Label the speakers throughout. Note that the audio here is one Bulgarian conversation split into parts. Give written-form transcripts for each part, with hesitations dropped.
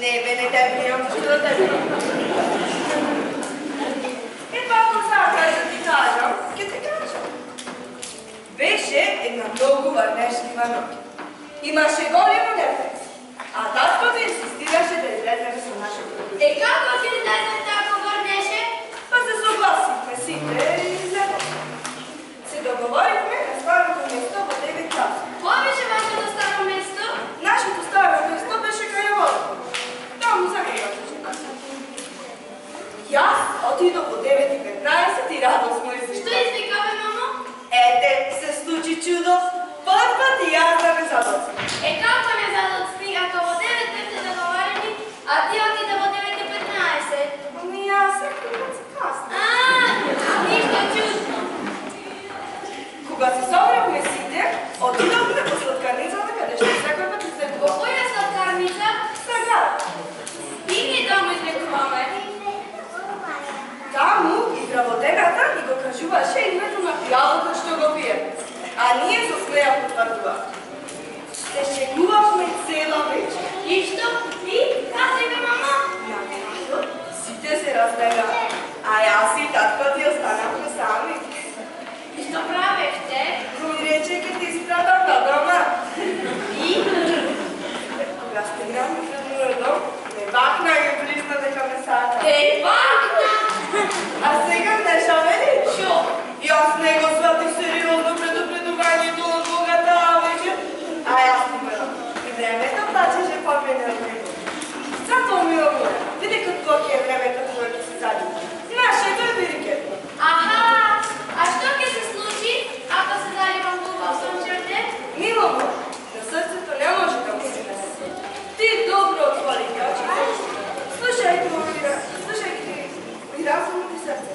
Speaker 1: Не, бе, не тебе нямам, защо да тебе? Това сега да ти кажам, ке ти кажам. Беше една много върнешлива нощ. Имаше големо дете, а таткото инсистираше да излеземе с нашето дружество.
Speaker 2: Како ќе излезем тако върнеше?
Speaker 1: Па се съгласихме сите и излезохме. Се договорихме на старото место в 9 часа.
Speaker 2: Кое беше вашето старо место?
Speaker 1: Нашето старо место беше край водата. Там за гребата. И аз отидох от 9:15 и радостно извикам.
Speaker 2: Що извикаме, мамо?
Speaker 1: Ете, се случи чудо. Път и аз да ме задоцам.
Speaker 2: Како не задоцни, ако во 9 сте договорени, а ти отиде во 9:15?
Speaker 1: Ами аз се късно.
Speaker 2: Нищо чудно.
Speaker 1: Кога се събрахме сите, отидохме по сладкарницата, къде ще всякой път излекуваме.
Speaker 2: Во која сладкарница?
Speaker 1: Сега.
Speaker 2: И ние таму излекуваме.
Speaker 1: Таму и здравотеката ни го кажуваше името на пијалото што го пие. А ние со смеја потврдуваме. Се шегувавме цела вечер.
Speaker 2: И што? И? Кажеме, мамо?
Speaker 1: На крајот сите се разбега, а јас и татко ти останавме сами.
Speaker 2: И што правеште?
Speaker 1: Ми рече ке ти спратам на дома.
Speaker 2: И?
Speaker 1: Кога стигнавме пред мојот дом, ме бакна и близна дека ме сака.
Speaker 2: Бакна!
Speaker 1: А сега не шавели?
Speaker 2: Шо?
Speaker 1: Јас не го сватих сериозно предупредувањето од Бога таа вечер, а јас не мерам. И времето плачеше по мене од него. Затоа ми обора, види какво ќе е времето кое ќе се задима. Нашето е великето.
Speaker 2: Аха! А што ќе се случи, ако се заливам во убав сончев ден?
Speaker 1: Мило му, на срцето не може да му се наси. Ти добро отвори очите. Слушајте ми разумно и срце.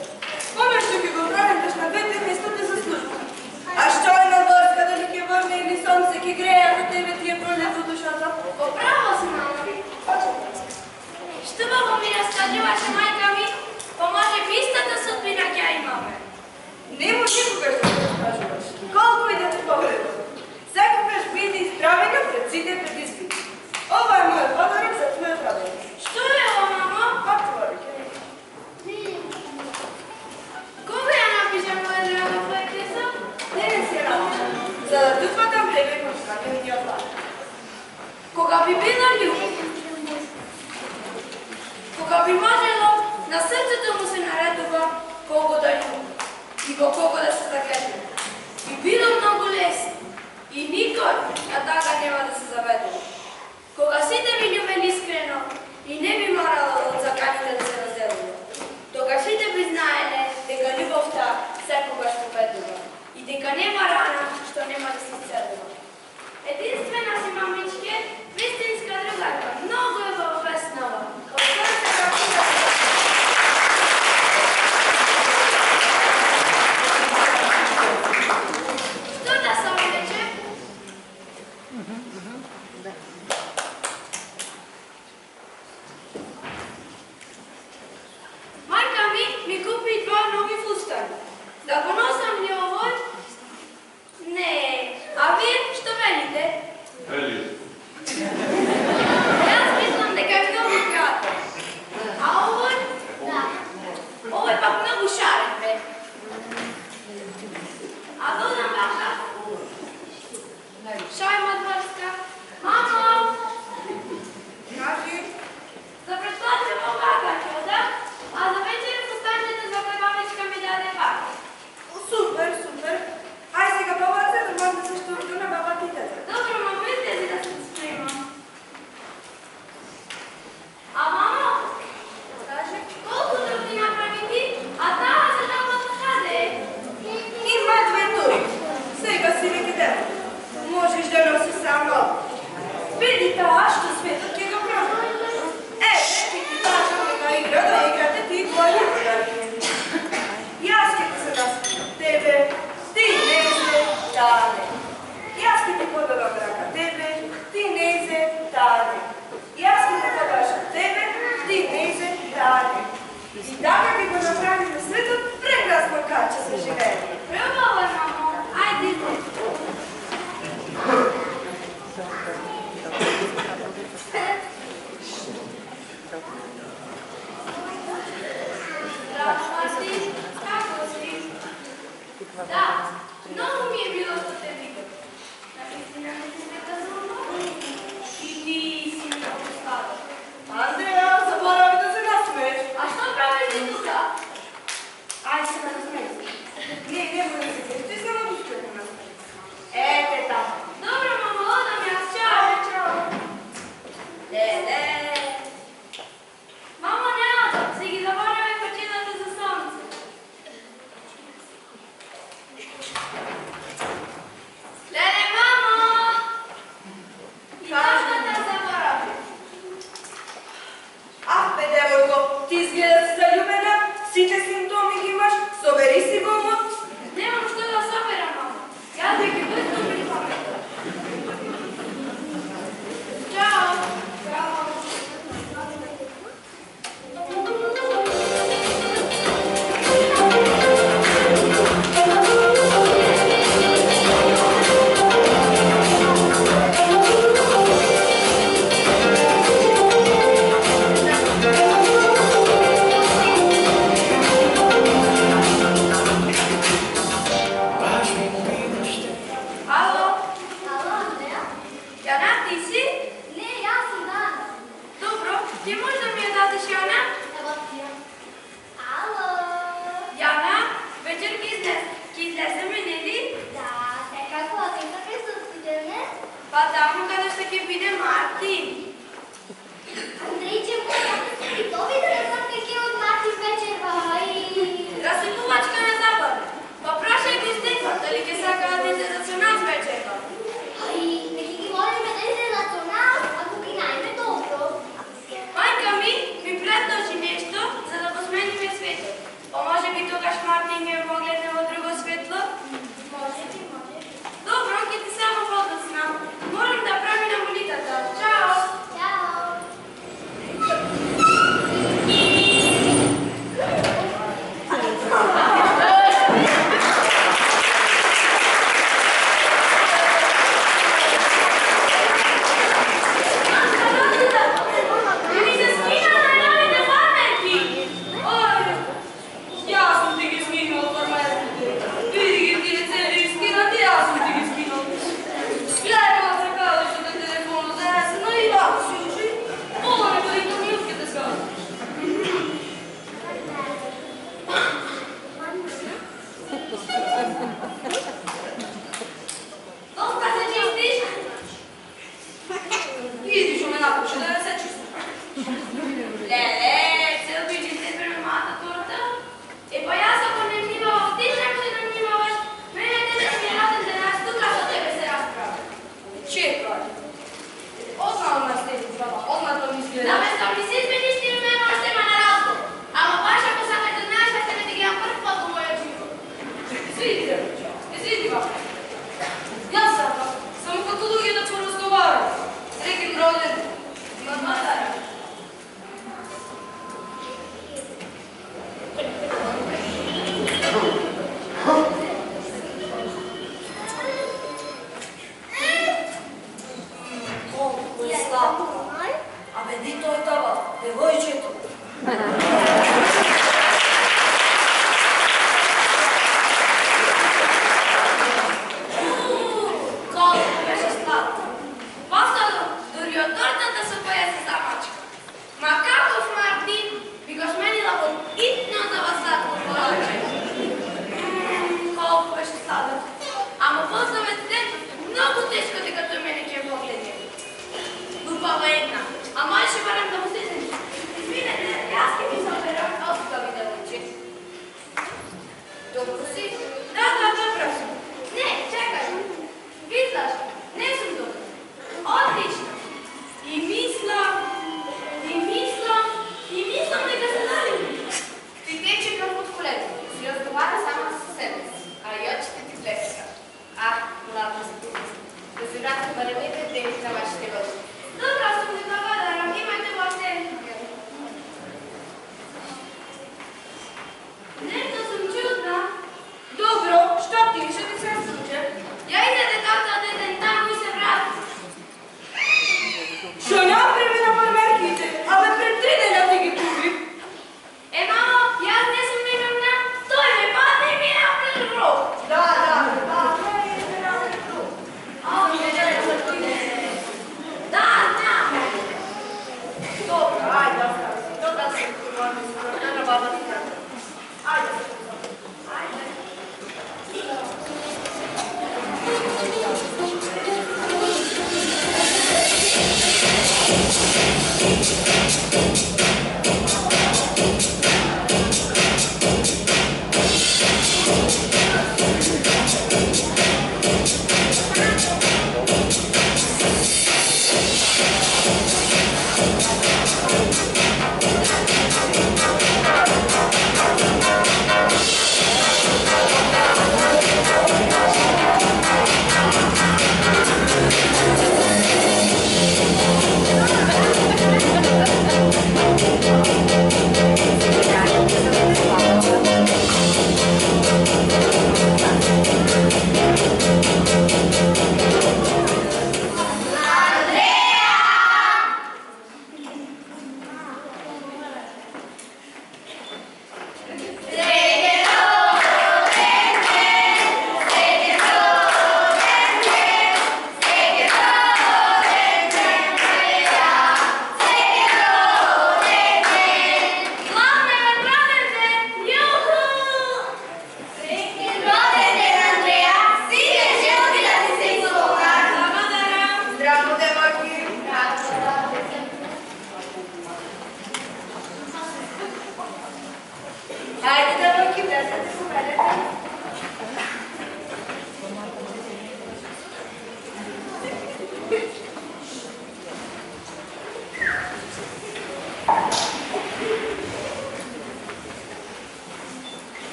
Speaker 1: Помеш што ќе го правиш на двете местите за служба. А што е на врска дали ќе върне или сонце ќе греја за тебе ти е пролет во душата?
Speaker 2: Во право си, мамо. Што баба ми раскажуваше мајка ми, па може би истата судбина ќе ја имаме.
Speaker 1: Нема никогаш да се разкажуваш. Колко и да те погледам. Секогаш биди изправена пред сите предизвици. Ова е мојот подарок за твојот раден.
Speaker 2: Што е ова, мамо?
Speaker 1: Отвори, ќе
Speaker 2: Кога ја напишам моја драга поетица?
Speaker 1: не се напишам, за да дупатам тебе константниот подарок.
Speaker 2: Кога би била љубов, кога би можело на срцето му се наредува кого да љуби и во кого да се закетне. Би било многу лесно и никој на така нема да се заведува. Кога сите би љубени искрено и не би морало од заканите да се разделува. Тогаш сите би знаеле дека љубовта секогаш победува и дека нема рана што нема да се исцелува. Единствена си, мамичке, вистинска другарка, многу е во песнава. Од срце како да се... Zdravo, Martin, kako si? Da, mnogo mi je bilo što te vidim. Na istina mi se ne razumno? I ti si mi tako stara.
Speaker 1: Andreja, zaboravi da se nasmeješ.
Speaker 2: A što praviš ti tu da?
Speaker 1: Ajde se nasmej. Ne bude se smiješ, ti samo dušće ne nasmej. Ete tamo.
Speaker 2: Dobro, mama, odam ja, čao.
Speaker 1: Čao.
Speaker 2: Lele. Mama, ne odam, Sigi, zaboravaj počitati za sonce. Lele, mamo! I zašto te zaboravim?
Speaker 1: Ah, be devojko, ti izgleda si zaljubena, site simptomi imaš, soberi si gumot.
Speaker 2: Nemam što da soberam, mama. Ja tek je blizu bili pametna. Ćao! Ćao! Alo?
Speaker 3: Alo, Andreja?
Speaker 2: Jana, ti si?
Speaker 3: Ne, ja sam Dana.
Speaker 2: Dobro, ti možda mi je datiš Jana?
Speaker 3: Evo ti ja. Alo?
Speaker 2: Jana, večer ki izlezeme, neli?
Speaker 3: Da, nekako, a ti kakve su studene?
Speaker 2: Pa tamo kada ще ќе биде Мартин.
Speaker 3: Андрейче, и то видели съм какви от Мартин вечерва.
Speaker 2: Разсипувачка на забаве. Па прашај ги стеца, дали ќе сакаат да излезат со нас вечерва.
Speaker 3: Ай, неки ги молиме да излезе национал, ако ги најме добро.
Speaker 2: Мајка ми предложи нешто за да го смениме светот. Па може би тогаш Мартин ќе погледне во друго светло?
Speaker 3: Може би, може.
Speaker 2: Добро, ќе ти само подоцнам. Морам да преминам улицата. Чао!
Speaker 3: Чао.
Speaker 2: Ми се скинала новите фармерки! Ой, јас сум ти ги скинал фармерките. Види ги тие цели скинати, јас сум ти ги скинал. Гледала се калишто на телефону заесено и вако си учи. Ово не бъде то милките скажеш. Доста се чистиш? Идиш у ме напуши да не се чисти. Леле, цел би че се преме малата торта? Е, па јас ако не внимавам, ти немаше да внимаваш. Мене днешниот раден денес тука со тебе се расправа. Чекај. Ознам на следицата, ознато ми изгледа. Наместо ми се измениш, ти ме можеш да има на разговор. Ама баш ако сакаш да знаеш, да се не ти гледам прв пат во мојот живот. Свиди, свиди вака. Јас сакам, само като луѓе да поразговарам. Среќен роден, има матара. Колко е сладко. Абе, ди тој това, девојчето. Колко беше сладко. После дури од тортата со која се замачка. Ма каков Мартин би го сменила од итно за вас сладко пораче. Колко беше сладко. Ама после ден многу тешко дека тој мене ќе погледне. Глупава една. А можеше барем да му се извинете, јас ќе ми се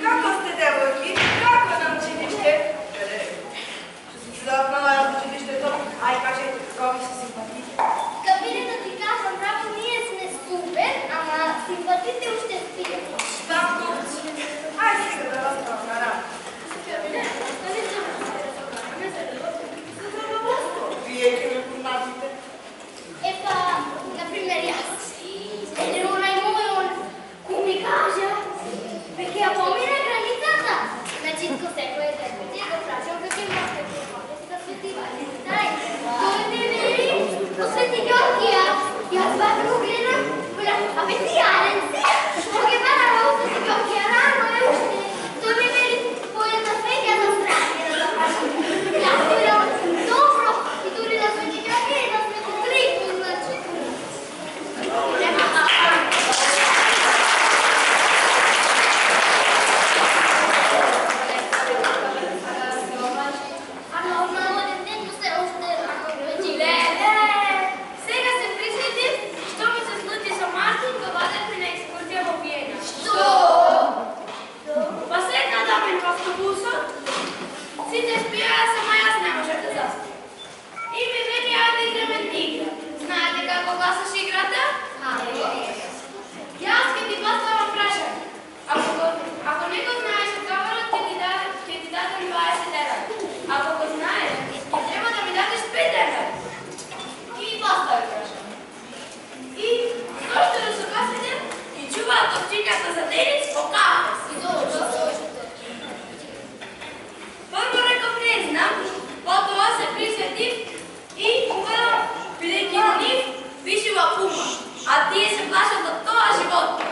Speaker 1: Kako ste, devojki? Kako naučilište? Zapnala ja učilište to. Aj, kažete, kako mi se simpatite?
Speaker 3: Кабине да ти кажам, право, ние сме супер, ама симпатите още спият.
Speaker 1: Tako. Aj, сега да разправам на рано. Вие ке ме познатите?
Speaker 3: Епа, например, јас. Еден онај мој, ко ми кажа, веќе ја помина границата. Значи, ко секој ден, ти го прашам како има да свети Валентај. Тој не вери, ко Свети Георгија. Јас бак го гледам, а бе ти Арен си, ко ги бара во Свети Георгија, рано е уште. Тој ми вели, појде на свеќа за страни да запрашам. Јас видам, добро, и дури на Свети Георгија и на Свети Трико, значи.
Speaker 2: Сега се присетив, што ми се случи со Мартин кога одевме на екскурзија во Виена.
Speaker 3: Што?
Speaker 2: Па седнатаме во автобусот, сите спијаа, само јас не можев да заспам. И ми вели, ајде да играме на игра. Знаете како гласаш играта? Јас ке ти поставам прашање. Ако не го знаеш одговорот, ќе ти дадам 20 евра. Ако го знаеш, ќе треба да ми дадеш 5 евра. И ми постави прашање. И зошто да се кафеде и чуваат овчињата за денис по кафе. Прво реков не знам, потоа се присветив и уверам, бидејќи на нив пишува пума, а тие се плашат од тоа животно.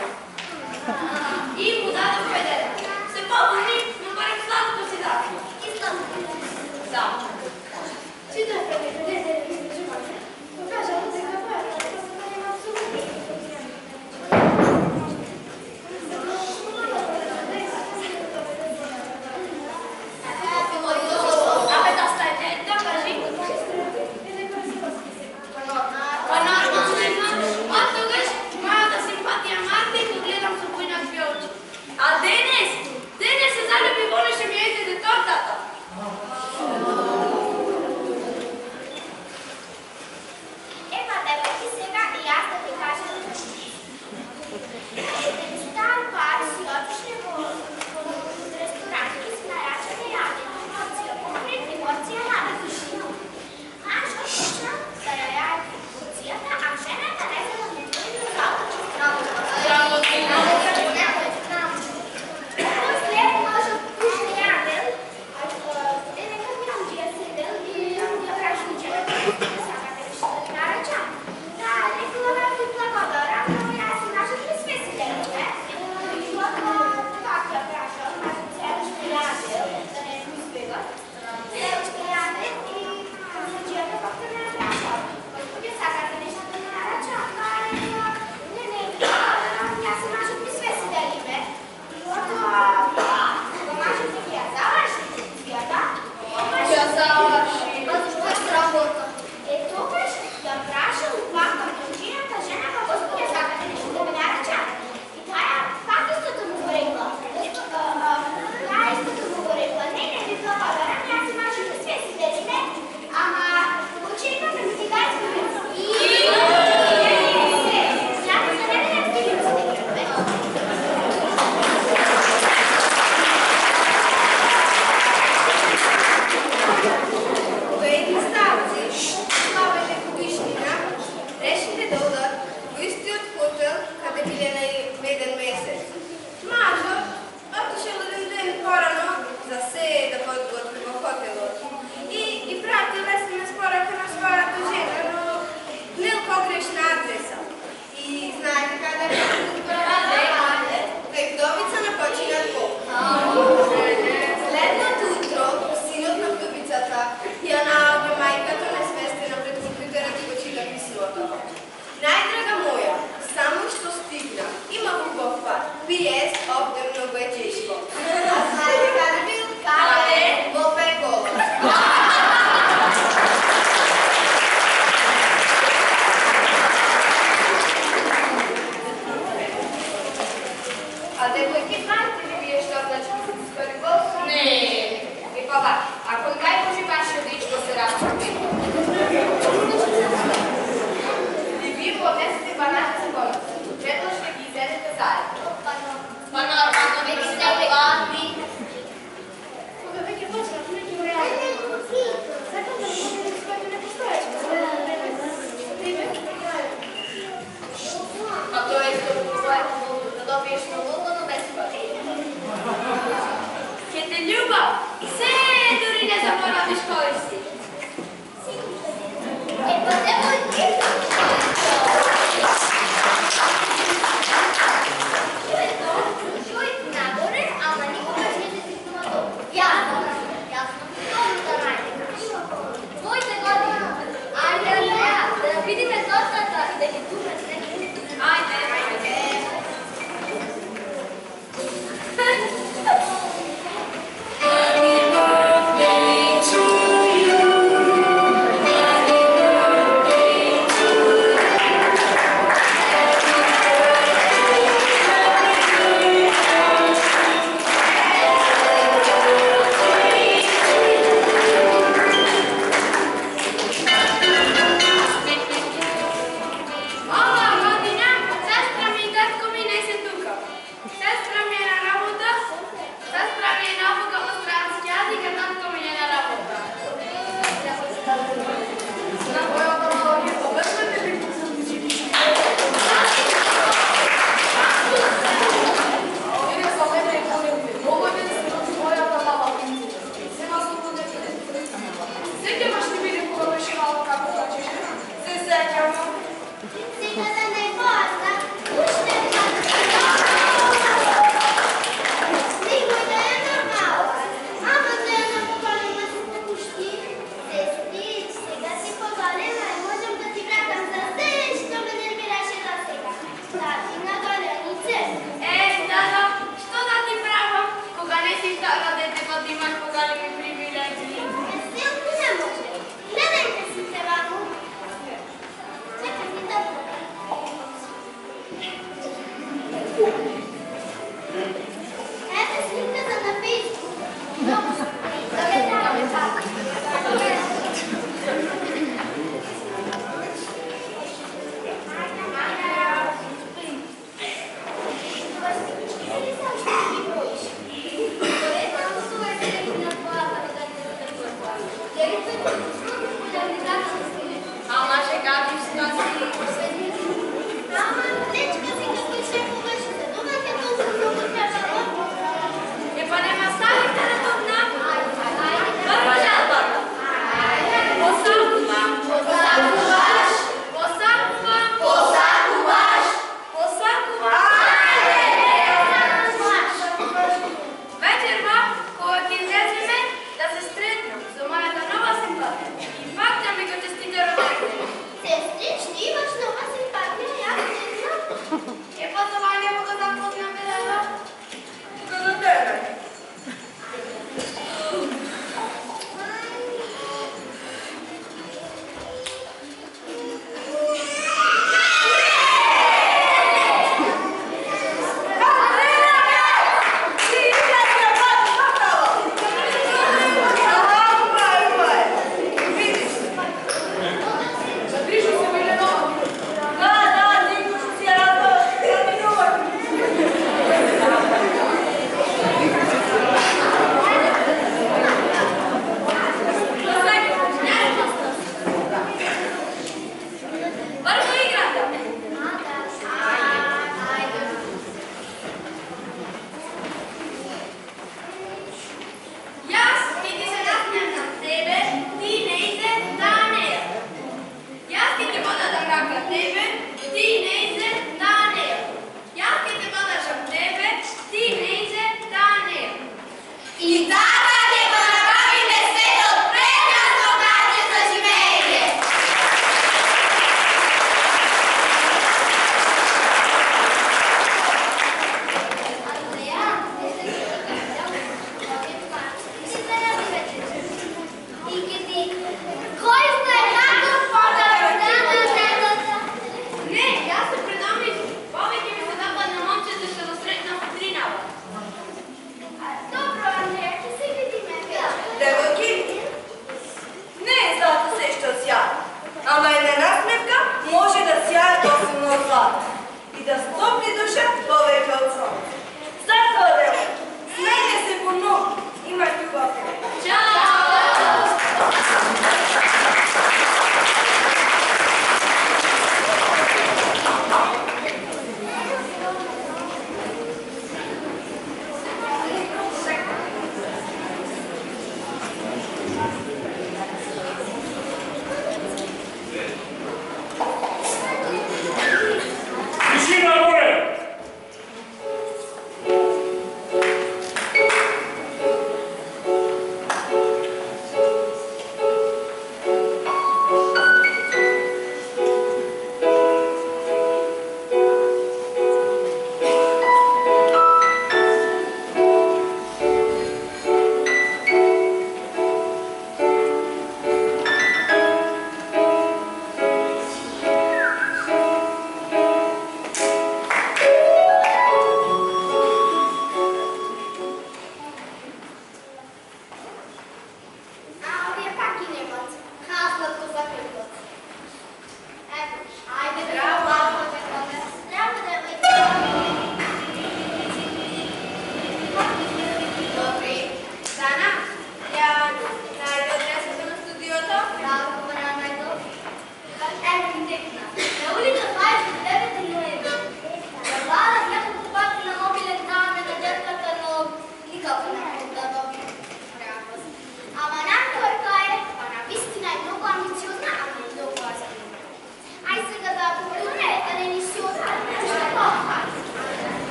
Speaker 2: И му дадов 5 евра. Се побуни, но барем сладко си дадо.
Speaker 3: И слабо.
Speaker 2: Да.
Speaker 3: Сите прекаде измеѓу мајка. Покажа дека пара, па се нема абсолютно.
Speaker 2: Абе да стајте, да кажи. Па нормално, од тогаш мојата симпатија Мартин го гледам со поинакви очи. А денес се залюби во нешто ми еде тортата.
Speaker 3: Епа, девојки, сега и јас да ти кажам. Еден стар пар си отишли во ресторант и си нарачале јадење, порција помфрит и порција ладушина. Мачот почна да ја јаде порцијата, а жената резала методи до После мажот пушне јадел, еден камионџија седел и ја кажу жената да сакате нешто да ви нарачам. Да, рекла да ви благодарам, но јас и нашот ми све си делове. И потоа така ја прашал, мажот следуште јадел, да не ми избегат. Следуште јадел и камионџијата пак да не прашал. Господи, сакате нешто да ви нарачам? Па рекла, не, јас и нашот ми све си делиме. И потоа, кога мажот ќе ја заврши порцијата,
Speaker 2: Ќе заврши.
Speaker 3: Па зашто е срамота? Сестрички, ваш нова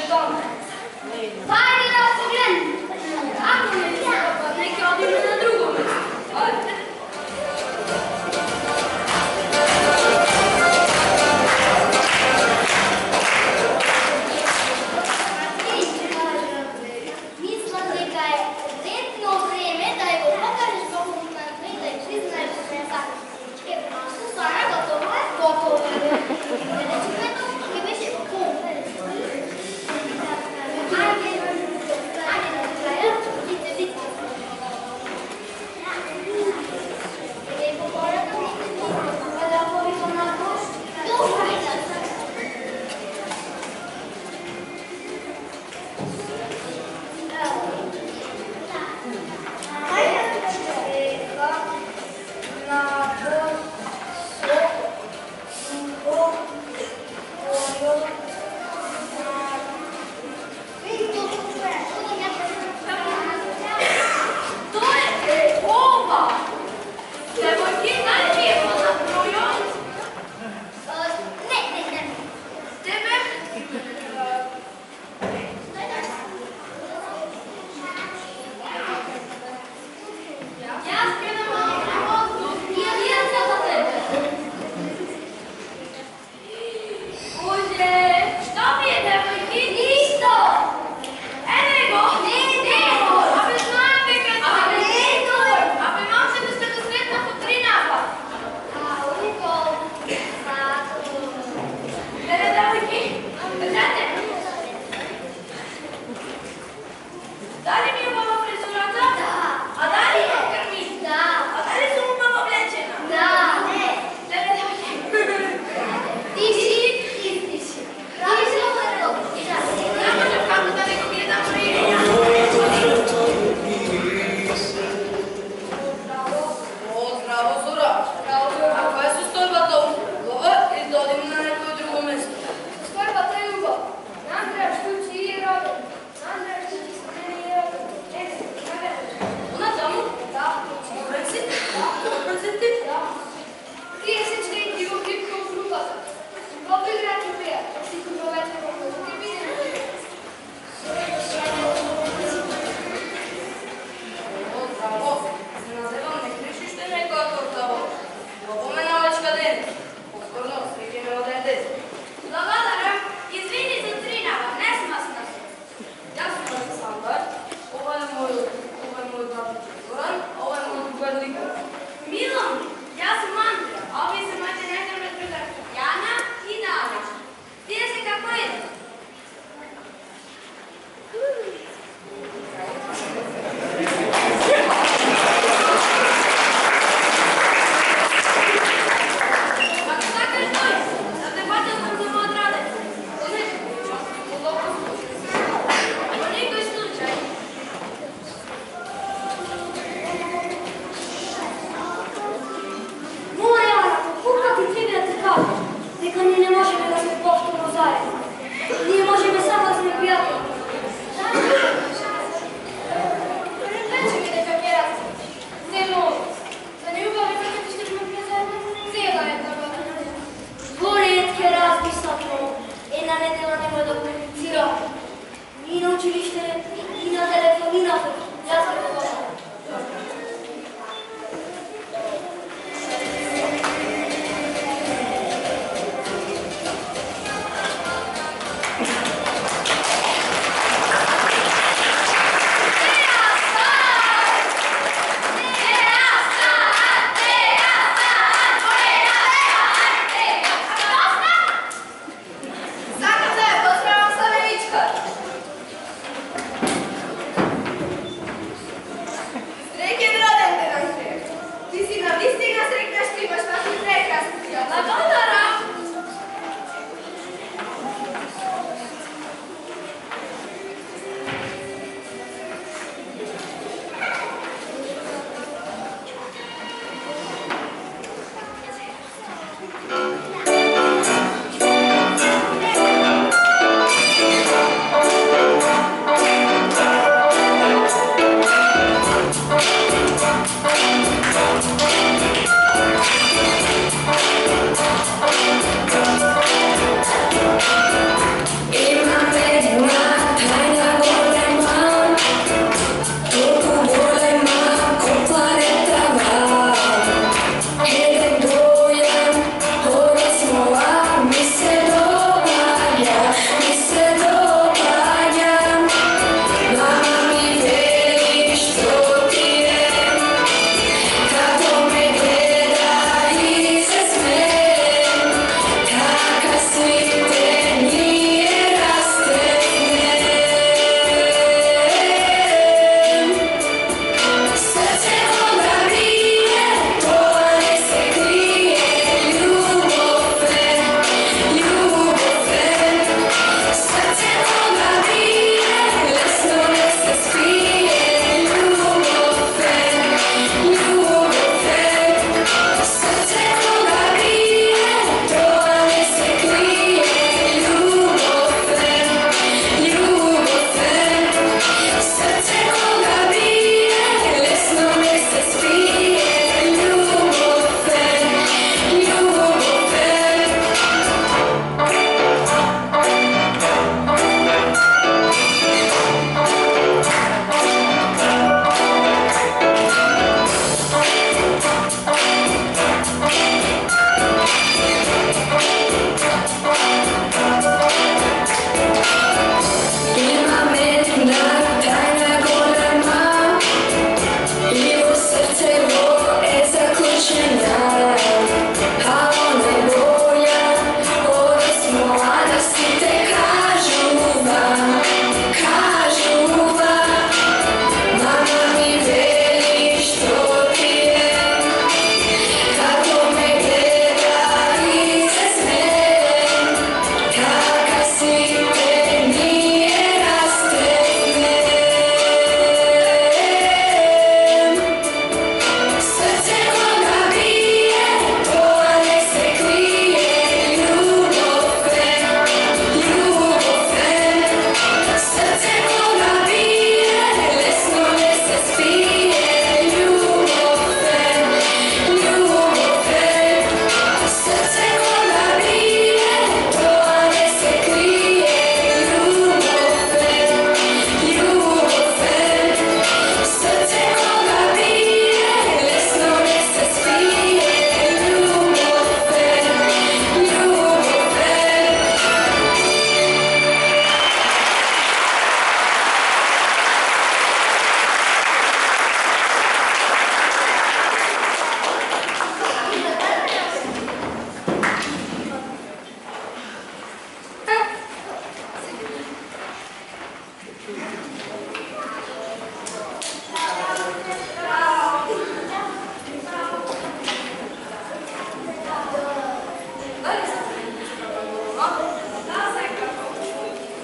Speaker 2: doma.
Speaker 3: Fajnie nas oględni.
Speaker 2: Ako mjesto, pa neki odimo na drugo mjesto. Ajde.
Speaker 3: Mislim, da je letno vreme, da je pokažeš Bogom na dve, da je priznaš za Susana, gotovo je, gotovo je. I već je ajde do kraja, idite vidite. Lepo poradom, pa da povijek onako, dobro je da sam.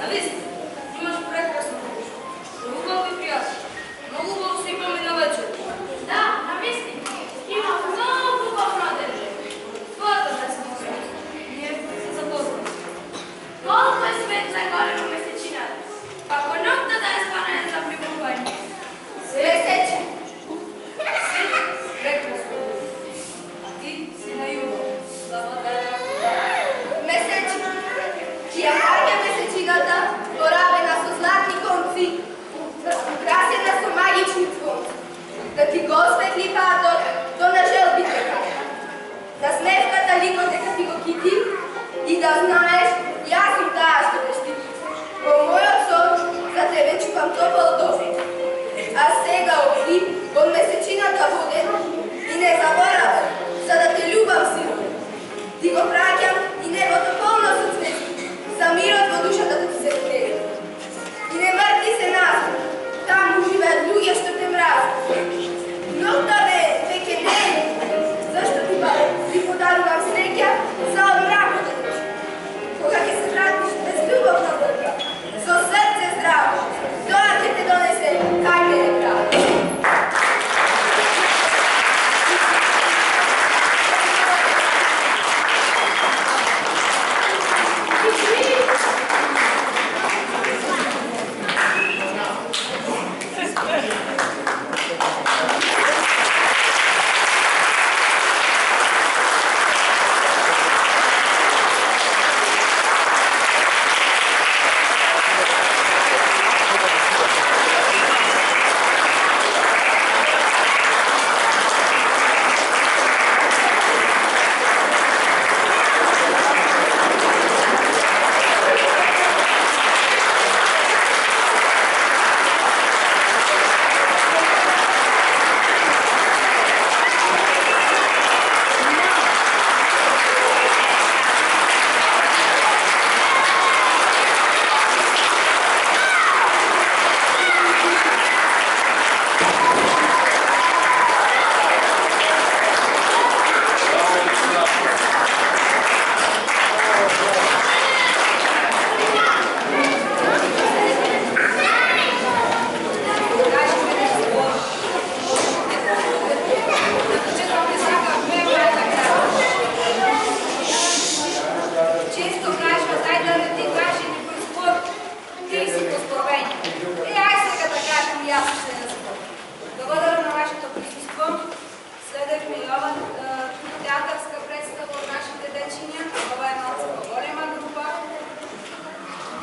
Speaker 1: Navisno, imaš prekrasnu dušu. Ljubav i prijatelj. Mnogo Bog svi pomi na večer.
Speaker 2: Da, navisni. Imam mnogo poprodeže.
Speaker 1: Hvala da smo se. Nije se zapoznali.
Speaker 2: Koliko je svetla gore u mesečina. Ako nokta da je spana za pribuvanje.
Speaker 3: Meseči.
Speaker 1: Prekrasno. A ti si na jugu. Благодаря.
Speaker 3: Meseči. Čija karga mesečinata boravena su zlatni konci, ukrasena su magični zvonci. Da ti gosvetli pardon, to na želbi čeka. Da smeška taliko teka ti go kiti i da znaš, ja sam ta što te štiti. Po moj odsor, za tebe čupam topol dobi. A sega ovdje, od mesečinata bude i ne zaboravim, sada te ljubam silu. Ti go praćam i nebo to polno su cvesti, za miro tvo duša da ti se vteri. I ne mrti se nazad, tam užive druge što te mrazi. Nokta me, veke ne, zašto ti bare, ti podarujem sreća, za od mraku te drži. Koga će se vratiš bez ljubavna vrka, zo srce zdravo, doa će te donese, kaj mene pravi.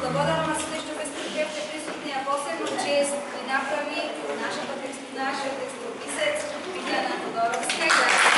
Speaker 1: Благодарам на сите што бевте присутни, а посебно чест ви направи нашиот текстописец Билјана Тодоровска.